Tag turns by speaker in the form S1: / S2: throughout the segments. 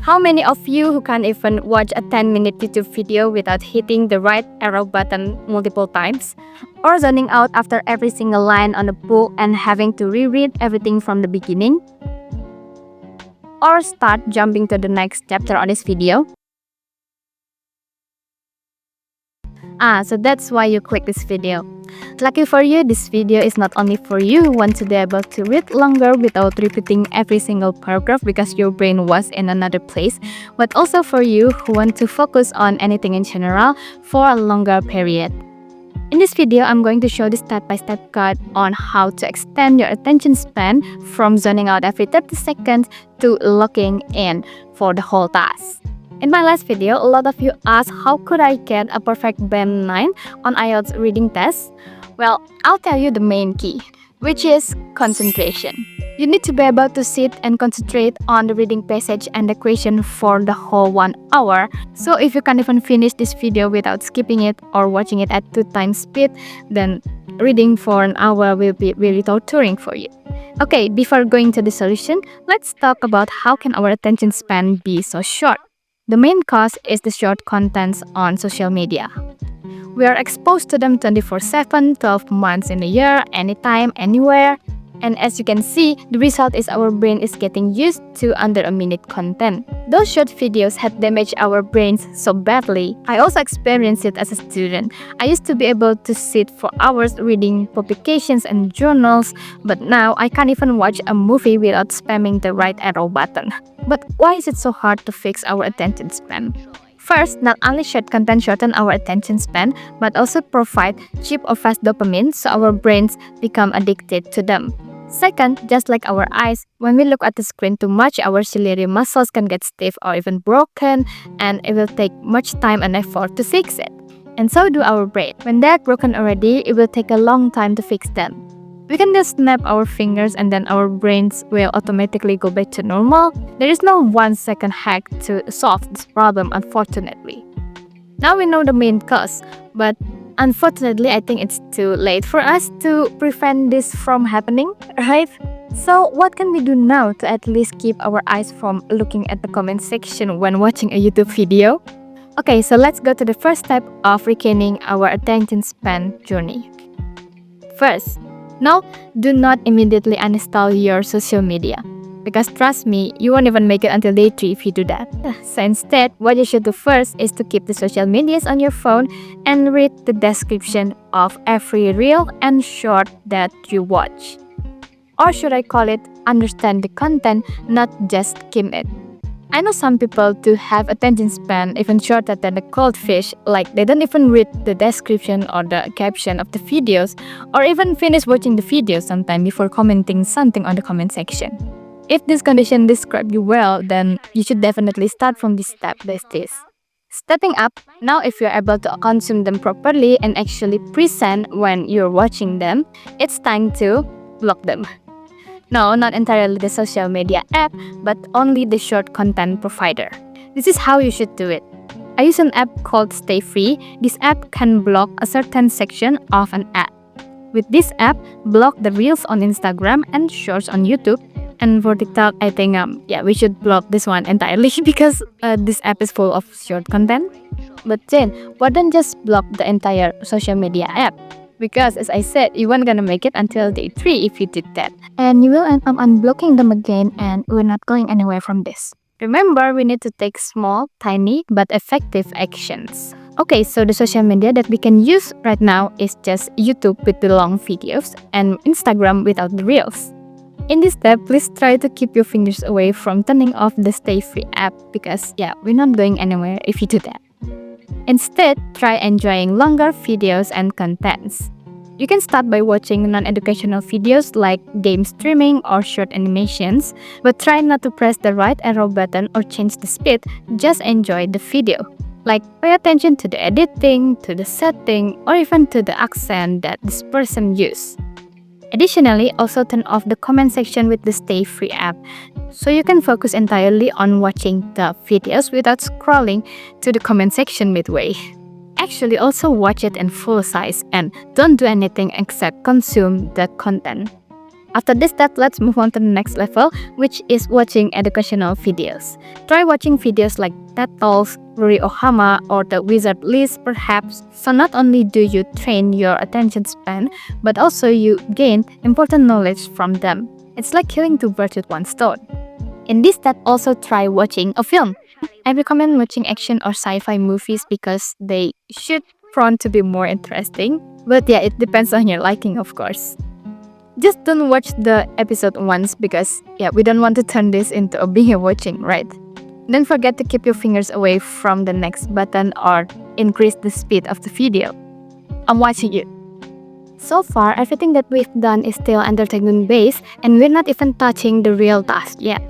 S1: How many of you who can't even watch a 10-minute YouTube video without hitting the right arrow button multiple times? Or zoning out after every single line on a book and having to reread everything from the beginning? Or start jumping to the next chapter on this video? So that's why you click this video. Lucky for you, this video is not only for you who want to be able to read longer without repeating every single paragraph because your brain was in another place, but also for you who want to focus on anything in general for a longer period. In this video, I'm going to show the step-by-step guide on how to extend your attention span from zoning out every 30 seconds to locking in for the whole task. In my last video, a lot of you asked how could I get a perfect band 9 on IELTS reading test? Well, I'll tell you the main key, which is concentration. You need to be able to sit and concentrate on the reading passage and the question for the whole 1 hour. So if you can't even finish this video without skipping it or watching it at 2 times speed, then reading for an hour will be really torturing for you. Okay, before going to the solution, let's talk about how can our attention span be so short. The main cause is the short contents on social media. We are exposed to them 24/7, 12 months in a year, anytime, anywhere. And as you can see, the result is our brain is getting used to under a minute content. Those short videos had damaged our brains so badly. I also experienced it as a student. I used to be able to sit for hours reading publications and journals, but now I can't even watch a movie without spamming the right arrow button. But why is it so hard to fix our attention span? First, not only short content shorten our attention span, but also provide cheap or fast dopamine so our brains become addicted to them. Second, just like our eyes, when we look at the screen too much, our ciliary muscles can get stiff or even broken, and it will take much time and effort to fix it. And so do our brain. When they're broken already, it will take a long time to fix them. We can just snap our fingers and then our brains will automatically go back to normal. There is no 1-second hack to solve this problem, unfortunately. Now we know the main cause, but unfortunately, I think it's too late for us to prevent this from happening, right? So what can we do now to at least keep our eyes from looking at the comment section when watching a YouTube video? Okay, so let's go to the first step of regaining our attention span journey. First, now do not immediately uninstall your social media. Because trust me, you won't even make it until day 3 if you do that. So instead, what you should do first is to keep the social medias on your phone and read the description of every reel and short that you watch. Or should I call it understand the content, not just skim it. I know some people do have attention span even shorter than a goldfish, like they don't even read the description or the caption of the videos, or even finish watching the video sometime before commenting something on the comment section. If this condition describes you well, then you should definitely start from this step like this. Stepping up, now if you're able to consume them properly and actually present when you're watching them, it's time to block them. No, not entirely the social media app, but only the short content provider. This is how you should do it. I use an app called Stay Free. This app can block a certain section of an app. With this app, block the reels on Instagram and shorts on YouTube. And for TikTok, I think we should block this one entirely because this app is full of short content. But then, why don't just block the entire social media app? Because as I said, you weren't gonna make it until day 3 if you did that. And you will end up unblocking them again, and we're not going anywhere from this. Remember, we need to take small, tiny, but effective actions. Okay, so the social media that we can use right now is just YouTube with the long videos and Instagram without the reels. In this step, please try to keep your fingers away from turning off the Stay Free app because we're not going anywhere if you do that. Instead, try enjoying longer videos and contents. You can start by watching non-educational videos like game streaming or short animations, but try not to press the right arrow button or change the speed, just enjoy the video. Like pay attention to the editing, to the setting, or even to the accent that this person used. Additionally, also turn off the comment section with the Stay Free app, so you can focus entirely on watching the videos without scrolling to the comment section midway. Actually, also watch it in full size and don't do anything except consume the content. After this step, let's move on to the next level, which is watching educational videos. Try watching videos like TED Talks, Rory Ohama, or The Wizard List perhaps. So not only do you train your attention span, but also you gain important knowledge from them. It's like killing two birds with one stone. In this step, also try watching a film. I recommend watching action or sci-fi movies because they should prone to be more interesting. But yeah, it depends on your liking, of course. Just don't watch the episode once because we don't want to turn this into a binge watching, right? Don't forget to keep your fingers away from the next button or increase the speed of the video. I'm watching you. So far, everything that we've done is still entertainment based and we're not even touching the real task yet.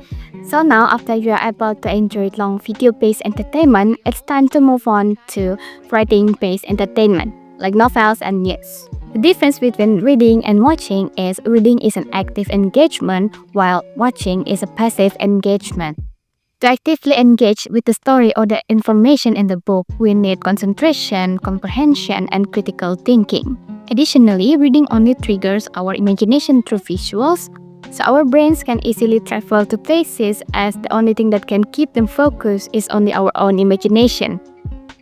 S1: So now, after you are able to enjoy long video-based entertainment, it's time to move on to writing-based entertainment, like novels and news. The difference between reading and watching is reading is an active engagement, while watching is a passive engagement. To actively engage with the story or the information in the book, we need concentration, comprehension, and critical thinking. Additionally, reading only triggers our imagination through visuals, so our brains can easily travel to places as the only thing that can keep them focused is only our own imagination.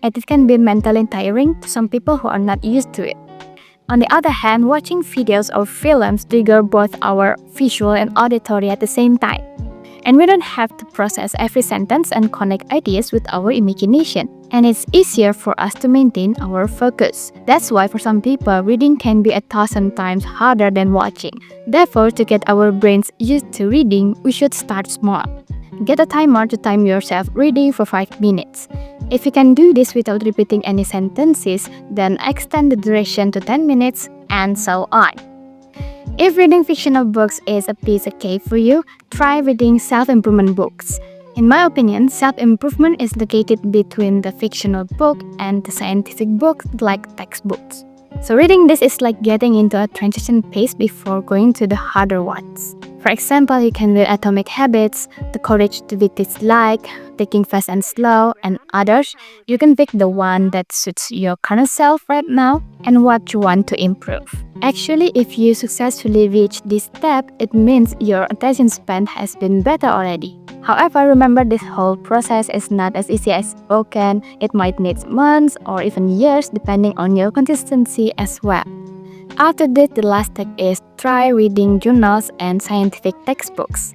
S1: And it can be mentally tiring to some people who are not used to it. On the other hand, watching videos or films trigger both our visual and auditory at the same time. And we don't have to process every sentence and connect ideas with our imagination. And it's easier for us to maintain our focus. That's why for some people, reading can be 1,000 times harder than watching. Therefore, to get our brains used to reading, we should start small. Get a timer to time yourself reading for 5 minutes. If you can do this without repeating any sentences, then extend the duration to 10 minutes, and so on. If reading fictional books is a piece of cake for you, try reading self-improvement books. In my opinion, self-improvement is located between the fictional book and the scientific books like textbooks. So reading this is like getting into a transition phase before going to the harder ones. For example, you can read Atomic Habits, The Courage to Be Disliked, Taking Fast and Slow, and others. You can pick the one that suits your current self right now and what you want to improve. Actually, if you successfully reach this step, it means your attention span has been better already. However, remember this whole process is not as easy as spoken. It might need months or even years depending on your consistency as well. After this, the last step is try reading journals and scientific textbooks.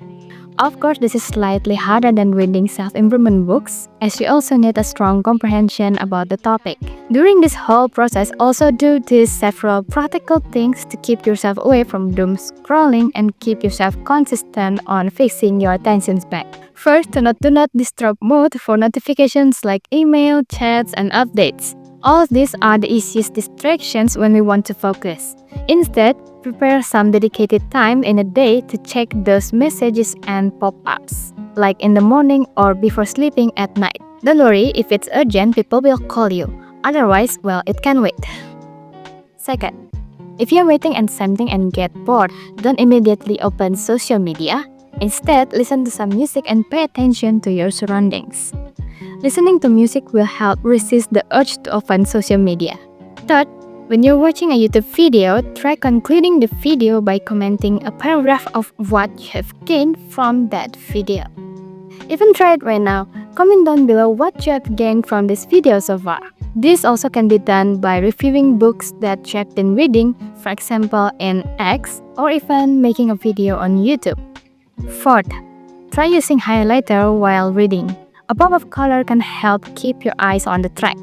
S1: Of course, this is slightly harder than reading self-improvement books, as you also need a strong comprehension about the topic. During this whole process, also do these several practical things to keep yourself away from doom scrolling and keep yourself consistent on fixing your attention span. First, do not disturb mode for notifications like email, chats, and updates. All these are the easiest distractions when we want to focus. Instead, prepare some dedicated time in a day to check those messages and pop-ups, like in the morning or before sleeping at night. Don't worry, if it's urgent, people will call you. Otherwise, well, it can wait. Second, if you're waiting and something and get bored, don't immediately open social media. Instead, listen to some music and pay attention to your surroundings. Listening to music will help resist the urge to open social media. Third, when you're watching a YouTube video, try concluding the video by commenting a paragraph of what you have gained from that video. Even try it right now. Comment down below what you have gained from this video so far. This also can be done by reviewing books that you have been reading, for example in X, or even making a video on YouTube. Fourth, try using highlighter while reading. A pop of color can help keep your eyes on the track.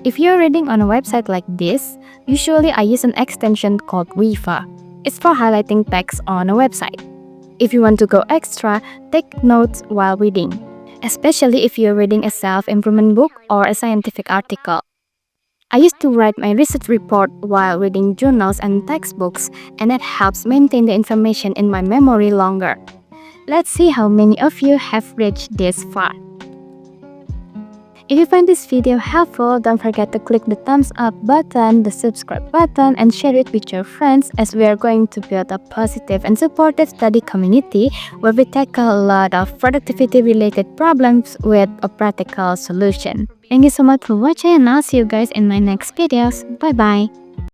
S1: If you're reading on a website like this, usually I use an extension called Viva. It's for highlighting text on a website. If you want to go extra, take notes while reading, especially if you're reading a self-improvement book or a scientific article. I used to write my research report while reading journals and textbooks, and it helps maintain the information in my memory longer. Let's see how many of you have reached this far. If you find this video helpful, don't forget to click the thumbs up button, the subscribe button, and share it with your friends as we are going to build a positive and supportive study community where we tackle a lot of productivity related problems with a practical solution. Thank you so much for watching and I'll see you guys in my next videos. Bye bye!